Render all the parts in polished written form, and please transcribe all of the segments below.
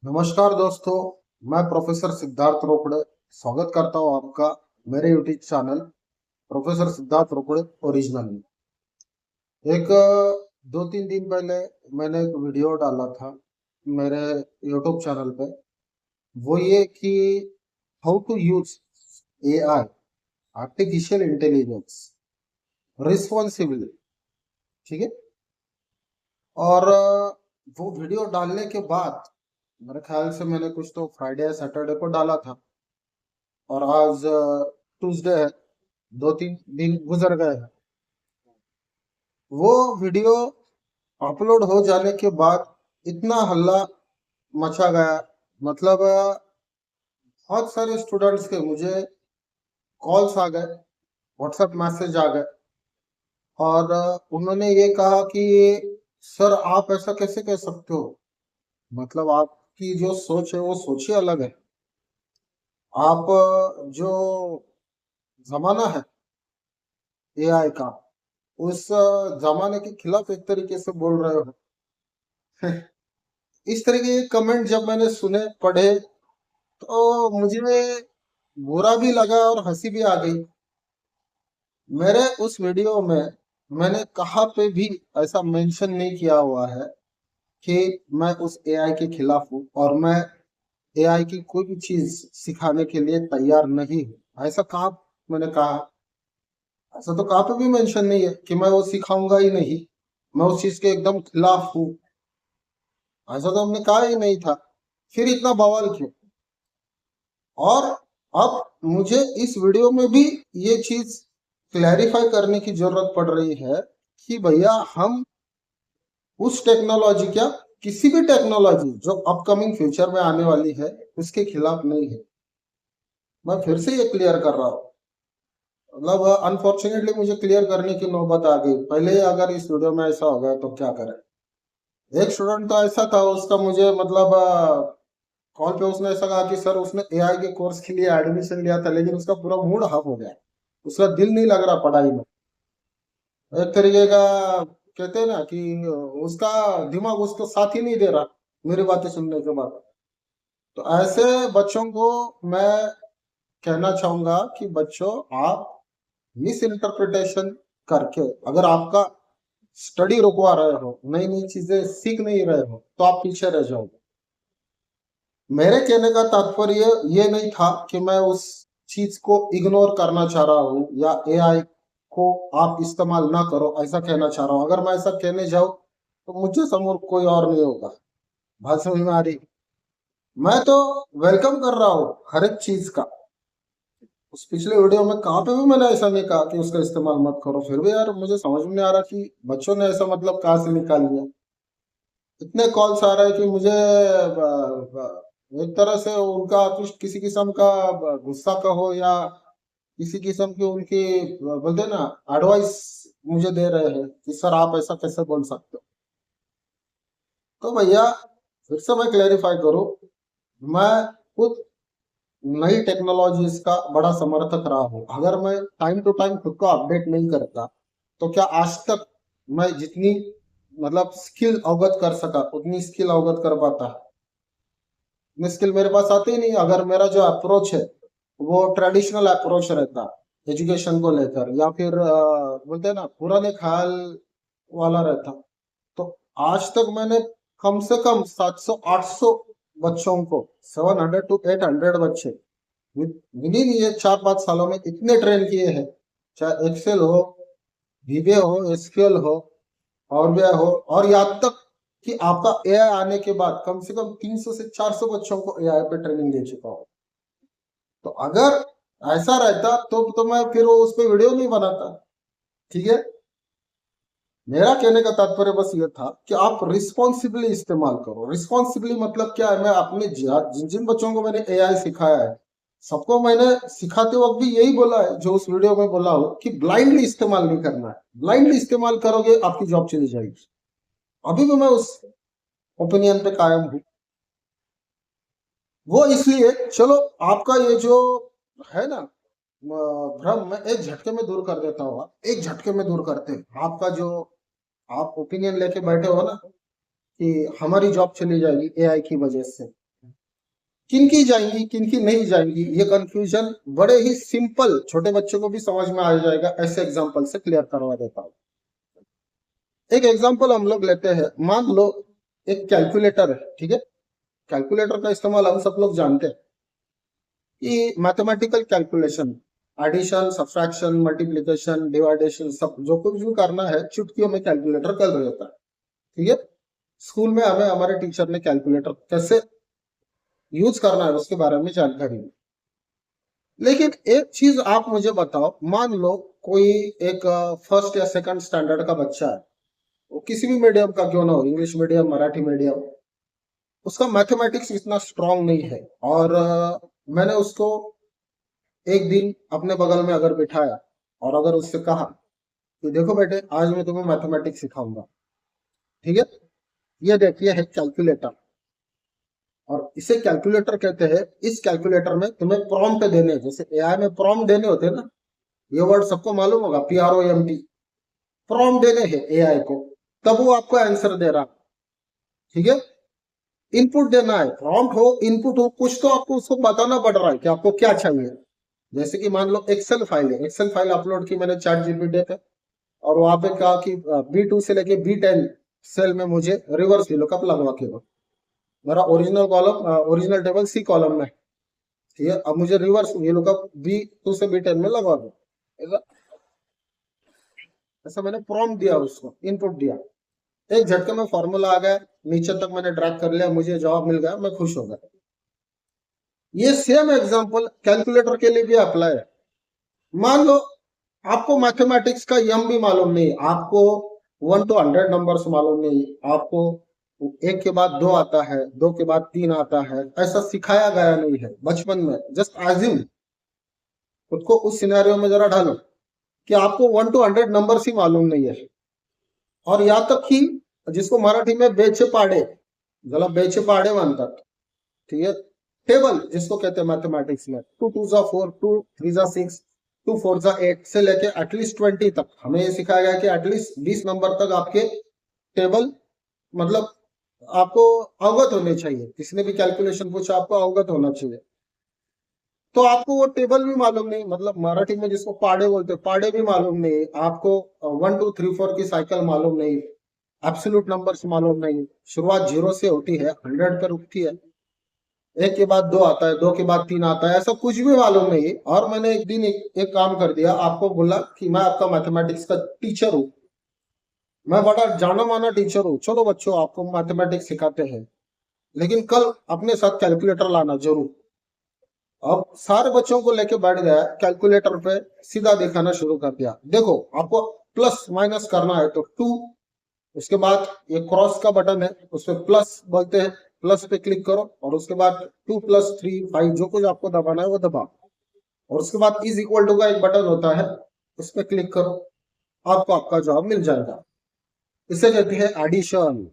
नमस्कार दोस्तों। मैं प्रोफेसर सिद्धार्थ रोकड़े स्वागत करता हूं आपका मेरे YouTube channel professor Siddharth Rokade original में। एक 2-3 दिन पहले मैंने एक वीडियो डाला था मेरे यूट्यूब चैनल पे। वो ये कि how to use AI artificial intelligence responsibly. ठीक है। और वो वीडियो डालने के बाद मेरे ख्याल से मैंने कुछ तो फ्राइडे या सैटरडे को डाला था और आज ट्यूसडे है। 2-3 दिन गुजर गए हैं। वो वीडियो अपलोड हो जाने के बाद इतना हल्ला मचा गया। मतलब बहुत सारे स्टूडेंट्स के मुझे कॉल्स आ गए, व्हाट्सएप मैसेज आ गए और उन्होंने ये कहा कि सर आप ऐसा कैसे कह सकते हो। मतलब आपकी जो सोच है वो सोच ही अलग है। आप जो जमाना है एआई का उस जमाने के खिलाफ एक तरीके से बोल रहे हो। इस तरीके के कमेंट जब मैंने सुने पढ़े तो मुझे बुरा भी लगा और हंसी भी आ गई। मेरे उस वीडियो में मैंने कहाँ पे भी ऐसा मेंशन नहीं किया हुआ है कि मैं उस एआई के खिलाफ हूँ और मैं एआई की कोई भी चीज सिखाने के लिए तैयार नहीं हूँ। ऐसा कहाँ मैंने कहा? ऐसा तो कहाँ पे भी मेंशन नहीं है कि मैं वो सिखाऊंगा ही नहीं, मैं उस चीज के एकदम खिलाफ हूँ। ऐसा तो हमने कहा ही नहीं था। फिर इतना बवाल क्यों? और अब मुझे इस वीडियो में भी ये चीज क्लैरिफाई करने की जरूरत पड़ रही है कि भैया हम उस टेक्नोलॉजी, क्या किसी भी टेक्नोलॉजी जो अपकमिंग फ्यूचर में आने वाली है उसके खिलाफ नहीं है। मैं फिर से ये क्लियर कर रहा हूँ। मतलब अनफॉर्चुनेटली मुझे क्लियर करने की नौबत आ गई। पहले ही अगर इस वीडियो में ऐसा हो गया तो क्या करें। एक स्टूडेंट तो ऐसा था, उसका मुझे मतलब कॉल पे उसने ऐसा कहा कि सर उसने एआई के कोर्स के लिए एडमिशन लिया था लेकिन उसका पूरा मूड ऑफ हो गया, उसका दिल नहीं लग रहा पढ़ाई में। एक तरीके का कहते हैं ना कि उसका दिमाग उसको साथ ही नहीं दे रहा मेरी बातें सुनने के बाद। तो ऐसे बच्चों को मैं कहना चाहूंगा कि बच्चों आप मिस इंटरप्रिटेशन करके अगर आपका स्टडी रुकवा रहे हो, नई नई चीजें सीख नहीं रहे हो तो आप पीछे रह जाओगे। मेरे कहने का तात्पर्य ये नहीं था कि मैं उस चीज को इग्नोर करना चाह रहा हूँ या एआई को आप इस्तेमाल ना करो ऐसा कहना चाह रहा हूँ। अगर मैं ऐसा कहने जाऊँ तो मुझे समूह कोई और नहीं होगा। बात समझ में आ रही? मैं तो वेलकम कर रहा हूँ हर एक चीज का। उस पिछले वीडियो में कहाँ पे भी मैंने ऐसा नहीं कहा कि उसका इस्तेमाल मत करो, फिर भी यार मुझे समझ में नहीं आ रहा कि बच्चों ने ऐसा मतलब कहाँ से निकाल लिया। इतने कॉल्स आ रहे हैं कि मुझे एक तरह से उनका कुछ किसी किस्म का गुस्सा का हो या किसी किस्म की उनकी बोलते हैं ना एडवाइस मुझे दे रहे हैं कि सर आप ऐसा कैसे बोल सकते हो। तो भैया फिर से मैं क्लेरिफाई करूं, मैं खुद नई टेक्नोलॉजीज का बड़ा समर्थक रहा हूं। अगर मैं टाइम टू टाइम खुद को अपडेट नहीं करता तो क्या आज तक मैं जितनी मतलब स्किल अवगत कर सका उतनी स्किल अवगत कर पाता? इतनी स्किल मेरे पास आती ही नहीं अगर मेरा जो अप्रोच है वो ट्रेडिशनल अप्रोच रहता एजुकेशन को लेकर, या फिर बोलते हैं ना पुराने ख्याल वाला रहता। तो आज तक मैंने कम से कम 700-800 बच्चों को, 700 to 800 बच्चे विद इन ये 4-5 सालों में इतने ट्रेन किए हैं। चाहे एक्सेल हो, वीबे हो, एसक्यूएल हो, और भी हो, और यहाँ तक कि आपका एआई आने के बाद कम से कम 300 से 400 बच्चों को एआई पे ट्रेनिंग दे चुका हूँ। तो अगर ऐसा रहता तो मैं फिर वो उस पर वीडियो नहीं बनाता। ठीक है। मेरा कहने का तात्पर्य बस ये था कि आप रिस्पॉन्सिबली इस्तेमाल करो। रिस्पॉन्सिबली मतलब क्या है? मैं अपने जिन जिन बच्चों को मैंने एआई सिखाया है सबको मैंने सिखाते वक्त भी यही बोला है जो उस वीडियो में बोला हो कि ब्लाइंडली इस्तेमाल नहीं करना है। ब्लाइंडली इस्तेमाल करोगे आपकी जॉब चली जाएगी। अभी भी मैं उस ओपिनियन पे कायम हूँ। वो इसलिए चलो आपका ये जो है ना भ्रम मैं एक झटके में दूर कर देता हूँ। एक झटके में दूर करते हैं आपका जो आप ओपिनियन लेके बैठे हो ना कि हमारी जॉब चली जाएगी एआई की वजह से। किन की जाएंगी किन की नहीं जाएंगी, ये कंफ्यूजन बड़े ही सिंपल छोटे बच्चों को भी समझ में आ जाएगा, ऐसे एग्जांपल से क्लियर करवा देता हूँ। एक एग्जांपल हम लोग लेते हैं, मान लो एक कैलकुलेटर है, ठीक है। कैलकुलेटर का इस्तेमाल हम सब लोग जानते हैं कि mathematical calculation, addition, subtraction, multiplication, division, सब जो कुछ भी करना है चुटकियों में कैलकुलेटर कर रहा होता है, ठीक है। स्कूल में हमें हमारे टीचर ने कैलकुलेटर कैसे यूज करना है उसके बारे में जानकारी दी। लेकिन एक चीज आप मुझे बताओ, मान लो कोई एक फर्स्ट या सेकंड स्टैंडर्ड का बच्चा है, वो किसी भी मीडियम का क्यों ना हो, इंग्लिश मीडियम, मराठी मीडियम, उसका मैथमेटिक्स इतना स्ट्रांग नहीं है, और मैंने उसको एक दिन अपने बगल में अगर बिठाया और अगर उससे कहा कि देखो बेटे आज मैं तुम्हें मैथमेटिक्स सिखाऊंगा, ठीक है। ये देखिए है कैलकुलेटर, और इसे कैलकुलेटर कहते हैं। इस कैलकुलेटर में तुम्हें प्रॉम्प्ट देने, जैसे एआई में प्रॉम्प्ट देने होते हैं ना, ये वर्ड सबको मालूम होगा, PROMPT, प्रॉम्प्ट देने हैं एआई को, तब वो आपको आंसर दे रहा, ठीक है। इनपुट देना है, प्रॉम्प्ट हो इनपुट हो, कुछ तो आपको उसको बताना पड़ रहा है कि आपको क्या चाहिए। जैसे कि मान लो एक्सेल फाइल है, एक्सेल फाइल अपलोड की मैंने चैट जीपीटी पे, और वहां पे कहा कि B2 से लेके B10 सेल में मुझे रिवर्स लुकअप लगवा के दो। मेरा original column, original table C column में, ठीक है। अब मुझे रिवर्स ये लुकअप B2 से B10 में लगवा दो, ऐसा ऐसा मैंने प्रॉम्प्ट दिया, उसको इनपुट दिया, एक झटके में फॉर्मूला आ गया, नीचे तक मैंने ड्रैग कर लिया, मुझे जवाब मिल गया, मैं खुश हो गया। ये सेम एग्जांपल कैलकुलेटर के लिए भी अप्लाई है। मान लो आपको मैथमेटिक्स का यम भी मालूम नहीं, आपको 1 to 100 नंबर्स मालूम नहीं, आपको एक के बाद दो आता है, दो के बाद तीन आता है, ऐसा सिखाया गया नहीं है बचपन में। जस्ट एज्यूम, खुद को उस सिनेरियो में जरा ढालो कि आपको 1 to 100 नंबर्स ही मालूम नहीं है, और यहाँ तक कि जिसको मराठी में बेचे पाड़े, जरा बेचे पाड़े मानतात, ठीक है। टेबल जिसको कहते हैं मैथमेटिक्स में, 2 2 4, 2 3 6, 2 4 8 से लेके एटलीस्ट 20 तक हमें ये सिखाया गया कि एटलीस्ट 20 नंबर तक आपके टेबल, मतलब आपको अवगत होने चाहिए, किसी ने भी कैलकुलेशन पूछा आपको अवगत होना चाहिए। तो आपको वो टेबल भी मालूम नहीं, मतलब मराठी में जिसको पाड़े बोलते हैं, पाड़े भी मालूम नहीं आपको, 1 2 3 4 की साइकिल मालूम नहीं, एब्सोल्यूट नंबर्स मालूम नहीं, शुरुआत 0 से होती है, 100 पर रुकती है, एक के बाद दो आता है, दो के बाद तीन आता है, ऐसा कुछ भी मालूम नहीं। और मैंने एक दिन एक काम कर दिया, आपको बोला कि मैं आपका मैथमेटिक्स का टीचर हूँ, मैं बड़ा जाना माना टीचर हूँ, चलो बच्चों आपको मैथमेटिक्स सिखाते हैं, लेकिन कल अपने साथ कैलकुलेटर लाना जरूर। अब सारे बच्चों को लेके बैठ गया, कैलकुलेटर पे सीधा दिखाना शुरू कर दिया, देखो आपको प्लस माइनस करना है तो 2, उसके बाद ये क्रॉस का बटन है, उस पर प्लस बोलते हैं, प्लस पे क्लिक करो, और उसके बाद 2 + 3 5 जो कुछ आपको दबाना है वो दबाओ, और उसके बाद इज इक्वल टू का एक बटन होता है, उस पर क्लिक करो, आपको आपका जवाब मिल जाएगा। इसे कहते हैं एडिशन।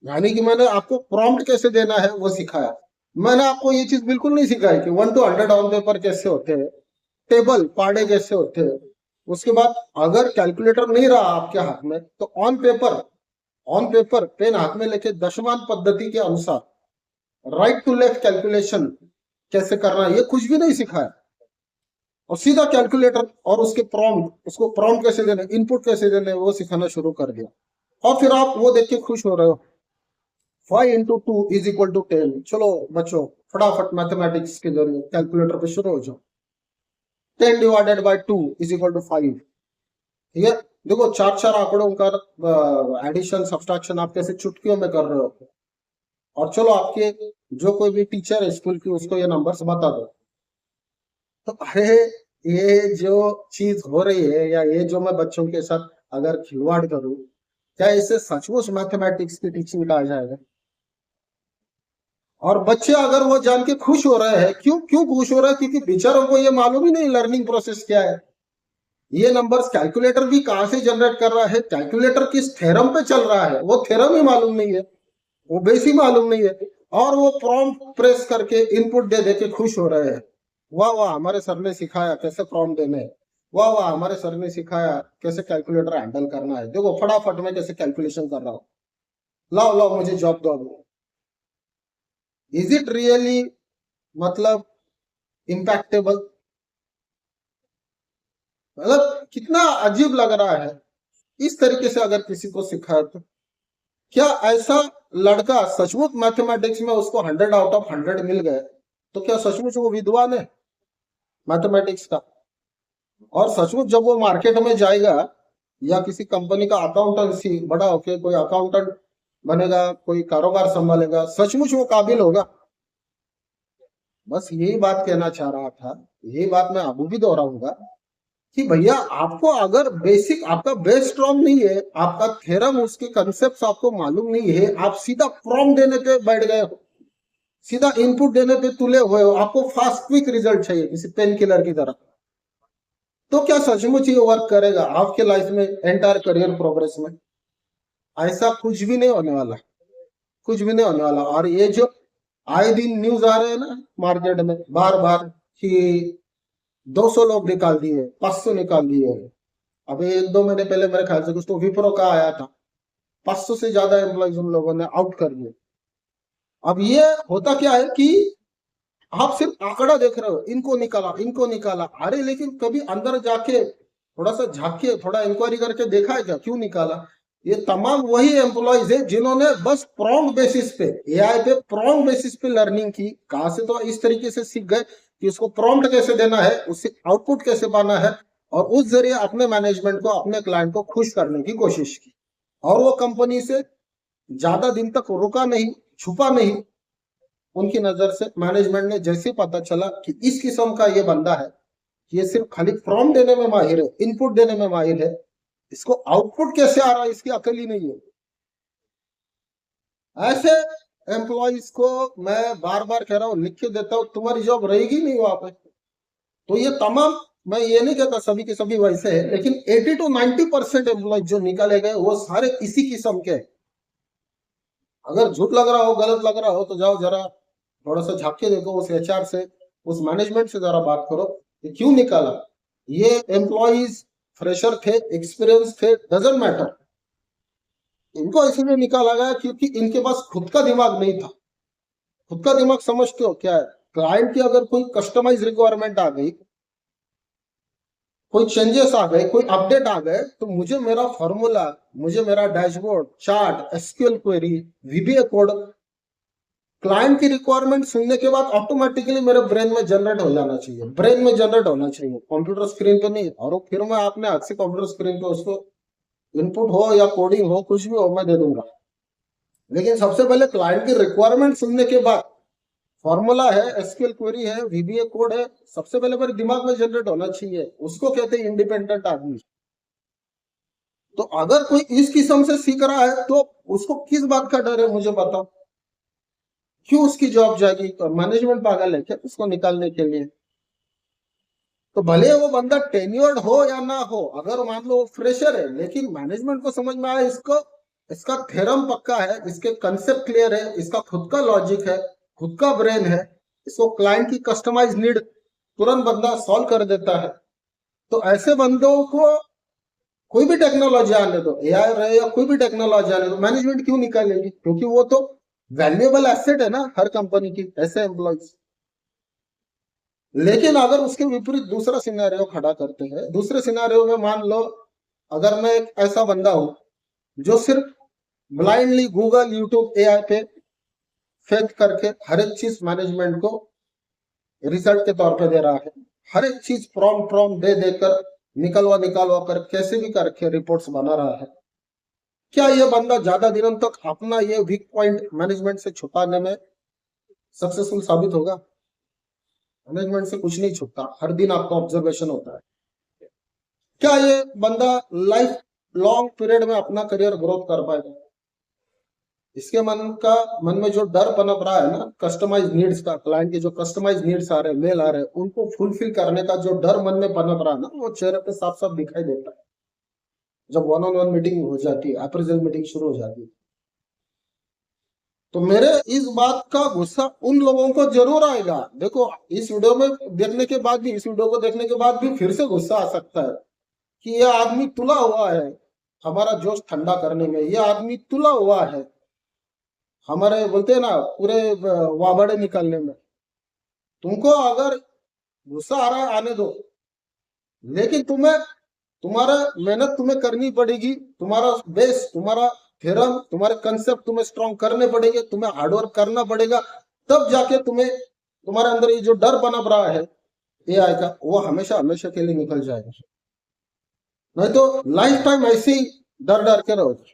यानी कि मैंने आपको प्रॉम्प्ट कैसे देना है वो सिखाया। मैंने आपको ये चीज बिल्कुल नहीं सिखाई कि 1 to 100 ऑन पेपर कैसे होते हैं, टेबल पाड़े कैसे होते हैं। उसके बाद अगर कैलकुलेटर नहीं रहा आपके हाथ में तो ऑन पेपर पेन हाथ में लेके दशमान पद्धति के अनुसार राइट टू लेफ्ट कैलकुलेशन कैसे करना है, ये कुछ भी नहीं सिखाया, और सीधा कैलकुलेटर और उसके प्रॉम्प्ट, उसको प्रॉम्प्ट कैसे देने, इनपुट कैसे देने, वो सिखाना शुरू कर दिया। और फिर आप वो देख के खुश हो रहे हो, 5 × 2 = 10, चलो बच्चों फटाफट मैथमेटिक्स के जरिए कैलकुलेटर पे शुरू हो जाओ। 10 ÷ 2 = 5, ठीक है। देखो चार चार आंकड़ों का एडिशन सब्सट्रैक्शन आप कैसे चुटकियों में कर रहे हो, और चलो आपके जो कोई भी टीचर है स्कूल की उसको ये नंबर्स बता दो। तो अरे ये जो चीज हो रही है, या ये जो मैं बच्चों के साथ अगर खिलवाड़ करूं, क्या इससे सचमुच मैथमेटिक्स की टीचिंग का आ जाएगा? और बच्चे अगर वो जान के खुश हो रहे हैं, क्यों क्यों खुश हो रहे हैं, क्योंकि बेचारों को ये मालूम ही नहीं लर्निंग प्रोसेस क्या है। ये नंबर्स कैलकुलेटर भी कहां से जनरेट कर रहा है, कैलकुलेटर किस थ्योरम पे चल रहा है वो थ्योरम ही मालूम नहीं है, वो बेस ही मालूम नहीं है, और वो प्रॉम्प्ट प्रेस करके इनपुट दे दे के खुश हो रहे हैं। वाह वाह हमारे सर ने सिखाया कैसे प्रॉम्प्ट देने हैं, वाह वाह हमारे सर ने सिखाया कैसे कैलकुलेटर हैंडल करना है, देखो फटाफट में कैसे कैलकुलेशन कर रहा हूँ, लाओ लाओ मुझे जॉब दो। इज इट रियली मतलब इम्पैक्टेबल, मतलब कितना अजीब लग रहा है। इस तरीके से अगर किसी को सिखाए तो क्या ऐसा लड़का सचमुच मैथमेटिक्स में उसको 100 आउट ऑफ 100 मिल गए, तो क्या सचमुच वो विद्वान है मैथमेटिक्स का? और सचमुच जब वो मार्केट में जाएगा या किसी कंपनी का अकाउंटेंसी बड़ा होके कोई अकाउंटेंट बनेगा, कोई कारोबार संभालेगा, सचमुच वो काबिल होगा? बस यही बात कहना चाह रहा था। यही बात मैं अभी भी दोहराऊंगा कि भैया आपको अगर बेसिक आपका बेस स्ट्रॉन्ग नहीं है, आपका थ्योरम उसके कंसेप्ट आपको मालूम नहीं है, आप सीधा प्रॉम्प्ट देने पे बैठ गए हो, सीधा इनपुट देने पे तुले हुए हो, आपको फास्ट क्विक रिजल्ट चाहिए किसी पेन किलर की तरह, तो क्या सचमुच ये वर्क करेगा आपके लाइफ में एंटायर करियर प्रोग्रेस में? ऐसा कुछ भी नहीं होने वाला, कुछ भी नहीं होने वाला। और ये जो आए दिन न्यूज आ रहे हैं ना मार्केट में बार बार कि 200 लोग निकाल दिए, 500 निकाल दिए। अभी 1-2 महीने पहले मेरे ख्याल से कुछ तो विप्रो का आया था, 500 से ज्यादा एम्प्लॉयज उन लोगों ने आउट कर दिए। अब ये होता क्या है कि आप सिर्फ आंकड़ा देख रहे हो, इनको निकाला इनको निकाला, अरे लेकिन कभी अंदर जाके थोड़ा सा झांक के थोड़ा इंक्वायरी करके देखा है क्या क्यों निकाला? ये तमाम वही एम्प्लॉयज है जिन्होंने बस प्रॉम्प्ट बेसिस पे, एआई पे प्रॉम्प्ट बेसिस पे लर्निंग की। कहां से तो इस तरीके से सीख गए कि उसको प्रॉम्प्ट कैसे देना है, उससे आउटपुट कैसे पाना है, और उस जरिए अपने मैनेजमेंट को अपने क्लाइंट को खुश करने की कोशिश की। और वो कंपनी से ज्यादा दिन तक रुका नहीं, छुपा नहीं। उनकी नजर से मैनेजमेंट ने जैसे पता चला कि इस किस्म का ये बंदा है, ये सिर्फ खाली प्रॉम्प्ट देने में माहिर है, इनपुट देने में माहिर है, इसको आउटपुट कैसे आ रहा है इसकी अकल ही नहीं है, ऐसे एम्प्लॉयज को मैं बार बार कह रहा हूं, लिख के देता हूं, तुम्हारी जॉब रहेगी नहीं वहां पे। तो ये तमाम, मैं ये नहीं कहता सभी के सभी वैसे है, लेकिन 80 to 90% एम्प्लॉयज जो निकाले गए वो सारे इसी किस्म के। अगर झूठ लग रहा हो, गलत लग रहा हो, तो जाओ जरा थोड़ा सा झांक के देखो, उस एचआर से, उस मैनेजमेंट से जरा बात करो कि क्यों निकाला। ये एम्प्लॉयज फ्रेशर थे, एक्सपीरियंस थे, डजेंट मैटर, इनको इसलिए निकाला गया क्योंकि इनके पास खुद का दिमाग नहीं था। खुद का दिमाग समझते हो क्या है? क्लाइंट की अगर कोई कस्टमाइज रिक्वायरमेंट आ गई, कोई चेंजेस आ गए, कोई अपडेट आ गए, तो मुझे मेरा फॉर्मूला, मुझे मेरा dashboard, chart, SQL query, VBA code, client की रिक्वायरमेंट सुनने के बाद ऑटोमेटिकली मेरे ब्रेन में जनरेट हो जाना चाहिए, ब्रेन में जनरेट होना चाहिए, कंप्यूटर स्क्रीन पे नहीं। और फिर मैं आपने आज से कंप्यूटर स्क्रीन पे उसको इनपुट हो या कोडिंग हो, कुछ भी हो, मैं दे दूंगा। लेकिन सबसे पहले क्लाइंट की रिक्वायरमेंट सुनने के बाद, फॉर्मूला है, एसक्यूएल क्वेरी है, वीबीए कोड है, सबसे पहले मेरे दिमाग में जनरेट होना चाहिए, उसको कहते हैं इंडिपेंडेंट आदमी। तो अगर कोई इस किस्म से सीख रहा है तो उसको किस बात का डर है मुझे बताओ? क्यों उसकी जॉब जाएगी? तो मैनेजमेंट पागल है क्या उसको निकालने के लिए? तो भले वो बंदा टेन्योर्ड हो या ना हो, अगर मान लो फ्रेशर है, लेकिन मैनेजमेंट को समझ में आया इसको, इसका थ्योरम पक्का है, इसके कंसेप्ट क्लियर है, इसका खुद का लॉजिक है, खुद का ब्रेन है, इसको क्लाइंट की कस्टमाइज नीड तुरंत बंदा सॉल्व कर देता है, तो ऐसे बंदों को कोई भी टेक्नोलॉजी आने दो, एआई रहे या कोई भी टेक्नोलॉजी आने दो, मैनेजमेंट क्यों निकालेगी? क्योंकि वो तो वैल्यूएबल एसेट है ना हर कंपनी की, ऐसे एम्प्लॉयज। लेकिन अगर उसके विपरीत दूसरा सिनेरियो खड़ा करते हैं, दूसरे सिनेरियो में मान लो अगर मैं एक ऐसा बंदा हूं जो सिर्फ ब्लाइंडली गूगल, यूट्यूब, एआई पे फेंक करके हर एक चीज मैनेजमेंट को रिजल्ट के तौर पे दे रहा है, हर एक चीज प्रॉम्प्ट प्रॉम्प्ट दे देकर निकलवा कर कैसे भी करके रिपोर्ट्स बना रहा है, क्या ये बंदा ज्यादा दिनों तक अपना ये वीक पॉइंट मैनेजमेंट से छुपाने में सक्सेसफुल साबित होगा? मैनेजमेंट से कुछ नहीं छुपता, हर दिन आपका ऑब्जर्वेशन होता है। क्या ये बंदा लाइफ लॉन्ग पीरियड में अपना करियर ग्रोथ कर पाएगा? इसके मन में जो डर पनप रहा है ना कस्टमाइज नीड्स का, क्लाइंट के जो कस्टमाइज नीड्स आ रहे हैं, मेल आ रहे हैं, उनको फुलफिल करने का जो डर मन में पनप रहा है ना, वो चेहरे पे साफ साफ दिखाई देता है जब वन ऑन वन मीटिंग हो जाती है, अप्रेजल मीटिंग शुरू हो जाती है। तो मेरे इस बात का गुस्सा उन लोगों को जरूर आएगा। देखो, इस वीडियो में देखने के बाद भी, इस वीडियो को देखने के बाद भी फिर से गुस्सा आ सकता है कि यह आदमी तुला हुआ है हमारा जोश ठंडा करने में, यह आदमी तुला हुआ है हमारे, बोलते हैं ना, पूरे वाबड़े निकालने में। तुमको अगर गुस्सा आ रहा है आने दो, लेकिन तुम्हें तुम्हारा मेहनत तुम्हें करनी पड़ेगी, तुम्हारा बेस, तुम्हारा थ्योरम, तुम्हारे कंसेप्ट तुम्हें स्ट्रॉन्ग करने पड़ेंगे, तुम्हें हार्डवर्क करना पड़ेगा, तब जाके तुम्हें तुम्हारे अंदर ये जो डर बना रहा है एआई का, वो हमेशा हमेशा के लिए निकल जाएगा। नहीं तो लाइफ टाइम ऐसे ही डर डर के रहोगे।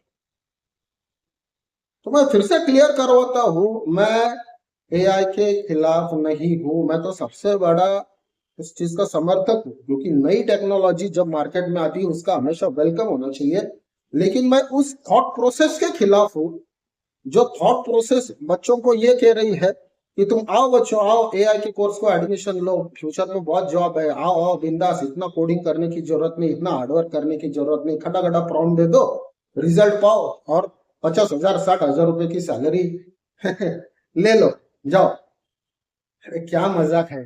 तो मैं फिर से क्लियर करवाता हूं, मैं एआई के खिलाफ नहीं हूं, मैं तो सबसे बड़ा इस चीज का समर्थक हूं, क्योंकि नई टेक्नोलॉजी जब मार्केट में आती है उसका हमेशा वेलकम होना चाहिए। लेकिन मैं उस थॉट प्रोसेस के खिलाफ हूं जो थॉट प्रोसेस बच्चों को ये कह रही है कि तुम आओ बच्चों, आओ एआई के कोर्स को एडमिशन लो, फ्यूचर में बहुत जॉब है, आओ आओ बिंदास, इतना कोडिंग करने की जरूरत नहीं, इतना हार्डवर्क करने की जरूरत नहीं, खड़ा खड़ा प्रॉम्प्ट दे दो, रिजल्ट पाओ और 50,000 60,000 रुपए की सैलरी ले लो, जाओ। अरे क्या मजाक है,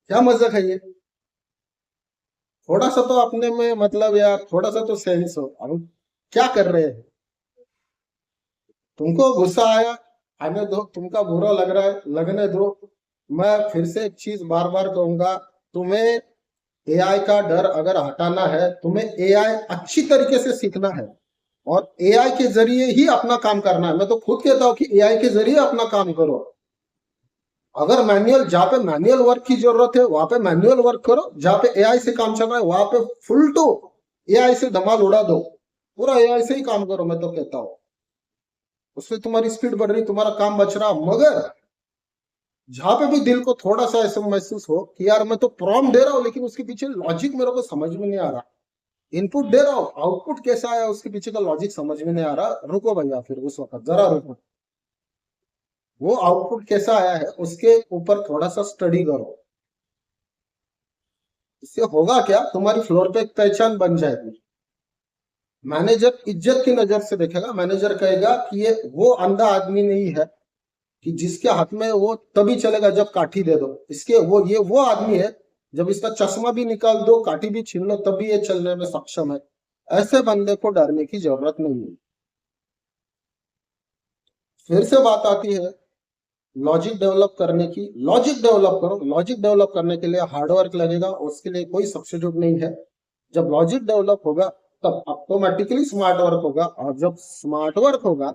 क्या मजाक है ये। थोड़ा सा तो अपने में मतलब यार, थोड़ा सा तो सेंस हो, हम क्या कर रहे हैं। तुमको गुस्सा आया, आने दो, तुमका बुरा लग रहा है लगने दो। मैं फिर से एक चीज बार बार कहूंगा, तुम्हें एआई का डर अगर हटाना है, तुम्हें एआई अच्छी तरीके से सीखना है और एआई के जरिए ही अपना काम करना है। मैं तो खुद कहता हूं कि एआई के जरिए अपना काम करो। अगर मैनुअल, जहाँ पे मैनुअल वर्क की जरूरत है वहां पे मैनुअल वर्क करो, जहाँ पे एआई से काम चल रहा है वहां पे फुल टू एआई से धमाल उड़ा दो, पूरा एआई से ही काम करो। मैं तो कहता हूँ उससे तुम्हारी स्पीड बढ़ रही, तुम्हारा काम बच रहा। मगर जहां पे भी दिल को थोड़ा सा ऐसा महसूस हो कि यार मैं तो प्रॉम्प्ट दे रहा हूँ लेकिन उसके पीछे लॉजिक मेरे को समझ में नहीं आ रहा, इनपुट दे रहा हूँ आउटपुट कैसा आया उसके पीछे का लॉजिक समझ में नहीं आ रहा, रुको भैया, फिर उस वक्त जरा रुको, वो आउटपुट कैसा आया है उसके ऊपर थोड़ा सा स्टडी करो। इससे होगा क्या, तुम्हारी फ्लोर पे एक पहचान बन जाएगी। मैनेजर इज्जत की नजर से देखेगा, मैनेजर कहेगा कि ये वो अंधा आदमी नहीं है कि जिसके हाथ में वो तभी चलेगा जब काठी दे दो, इसके ये वो आदमी है जब इसका चश्मा भी निकाल दो, काठी भी छीन लो, तभी ये चलने में सक्षम है। ऐसे बंदे को डरने की जरूरत नहीं है। फिर से बात आती है लॉजिक डेवलप करने की। लॉजिक डेवलप करो, लॉजिक डेवलप करने के लिए हार्डवर्क लगेगा, उसके लिए कोई सब्स्टिट्यूट नहीं है। जब लॉजिक डेवलप होगा तब ऑटोमेटिकली स्मार्ट वर्क होगा, और जब स्मार्ट वर्क होगा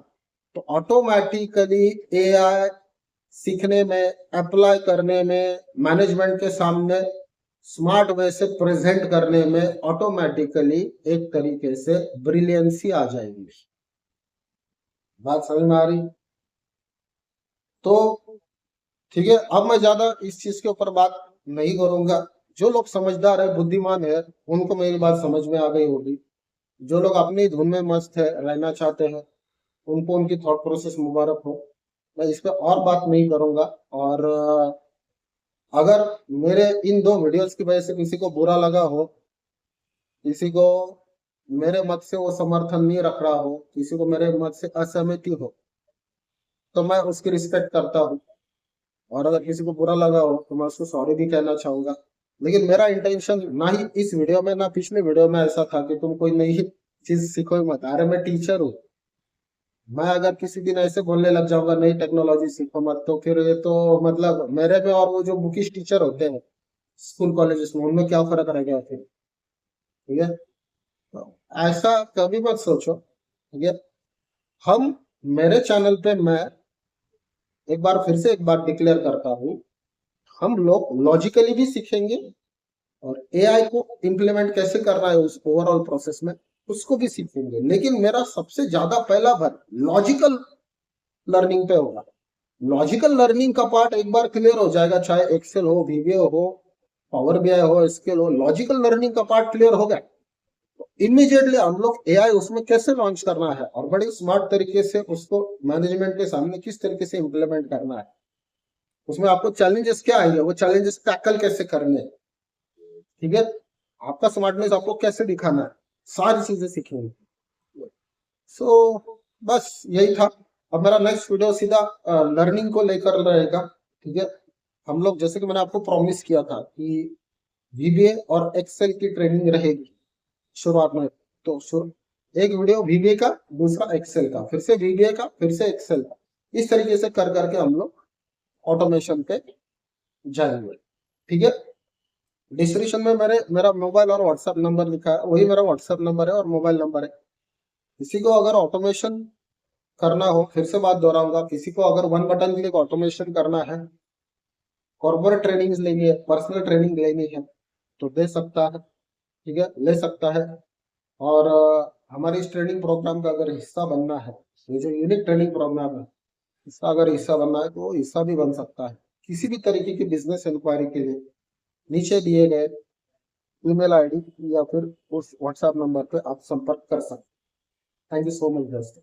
तो ऑटोमेटिकली एआई सीखने में, अप्लाई करने में, मैनेजमेंट के सामने स्मार्ट वे से प्रेजेंट करने में ऑटोमेटिकली एक तरीके से ब्रिलियंसी आ जाएगी। बात समझ में आ रही? तो ठीक है, अब मैं ज्यादा इस चीज के ऊपर बात नहीं करूंगा। जो लोग समझदार है, बुद्धिमान है, उनको मेरी बात समझ में आ गई होगी। जो लोग अपनी धुन में मस्त है, रहना चाहते हैं, उनको उनकी थॉट प्रोसेस मुबारक हो। मैं इस पे और बात नहीं करूंगा। और अगर मेरे इन दो वीडियोस की वजह से किसी को बुरा लगा हो, किसी को मेरे मत से वो समर्थन नहीं रख रहा हो, किसी को मेरे मत से असहमति हो, तो मैं उसकी रिस्पेक्ट करता हूँ। और अगर किसी को बुरा लगा हो तो मैं उसको सॉरी भी कहना चाहूंगा। लेकिन मेरा इंटेंशन ना ही इस वीडियो में ना पिछले वीडियो में ऐसा था कि तुम कोई नई चीज सीखो ही मत। अरे मैं टीचर हूँ, मैं अगर किसी दिन ऐसे बोलने लग जाऊंगा नई टेक्नोलॉजी सीखो मत, तो फिर ये तो मतलब मेरे में और वो जो बुकिश टीचर होते हैं स्कूल कॉलेजेस में, उनमें क्या फर्क रह गया फिर? ठीक है, तो ऐसा कभी मत सोचो। ठीक है, हम मेरे चैनल पे मैं एक बार फिर से एक बात डिक्लेयर करता हूँ, हम लोग लॉजिकली भी सीखेंगे और एआई को इम्प्लीमेंट कैसे करना है उस ओवरऑल प्रोसेस में उसको भी सीखेंगे। लेकिन मेरा सबसे ज्यादा पहला भर लॉजिकल लर्निंग पे होगा। लॉजिकल लर्निंग का पार्ट एक बार क्लियर हो जाएगा, चाहे एक्सेल हो, वीवीए हो, पावर बीआई हो, एसक्यूएल हो, लॉजिकल लर्निंग का पार्ट क्लियर हो गया तो इमीडिएटली हम लोग एआई उसमें कैसे लॉन्च करना है और बड़े स्मार्ट तरीके से उसको मैनेजमेंट के सामने किस तरीके से इम्प्लीमेंट करना है, उसमें आपको चैलेंजेस क्या आएंगे, वो चैलेंजेस टैकल कैसे करने। ठीक है, आपका स्मार्टनेस आपको कैसे दिखाना है, सारी चीजें सीखेंगे। सो बस यही था। अब मेरा नेक्स्ट वीडियो सीधा लर्निंग को लेकर रहेगा। ठीक है, हम लोग जैसे कि मैंने आपको प्रॉमिस किया था कि वीबीए और एक्सेल की ट्रेनिंग रहेगी शुरुआत में। तो एक वीडियो वीबीए का, दूसरा एक्सेल का, फिर से वीबीए का, फिर से एक्सेल का, इस तरीके से कर करके हम लोग ऑटोमेशन पे जाएंगे। ठीक है, डिस्क्रिप्शन में मैंने मेरा मोबाइल और व्हाट्सएप नंबर लिखा है, वही मेरा व्हाट्सएप नंबर है और मोबाइल नंबर है। किसी को अगर ऑटोमेशन करना हो, फिर से बात दोहराऊंगा, किसी को अगर वन बटन क्लिक ऑटोमेशन करना है, कॉर्पोरेट ट्रेनिंग लेनी है, पर्सनल ट्रेनिंग लेनी है, तो दे सकता है। ठीक है, ले सकता है। और हमारे इस ट्रेनिंग प्रोग्राम का अगर हिस्सा बनना है, ये जो यूनिक ट्रेनिंग प्रोग्राम है, इसका अगर हिस्सा बनना है तो वो हिस्सा भी बन सकता है। किसी भी तरीके की बिजनेस इंक्वायरी के लिए नीचे दिए गए ईमेल आईडी या फिर उस व्हाट्सएप नंबर पे आप संपर्क कर सकते हैं। थैंक यू सो मच दोस्तों।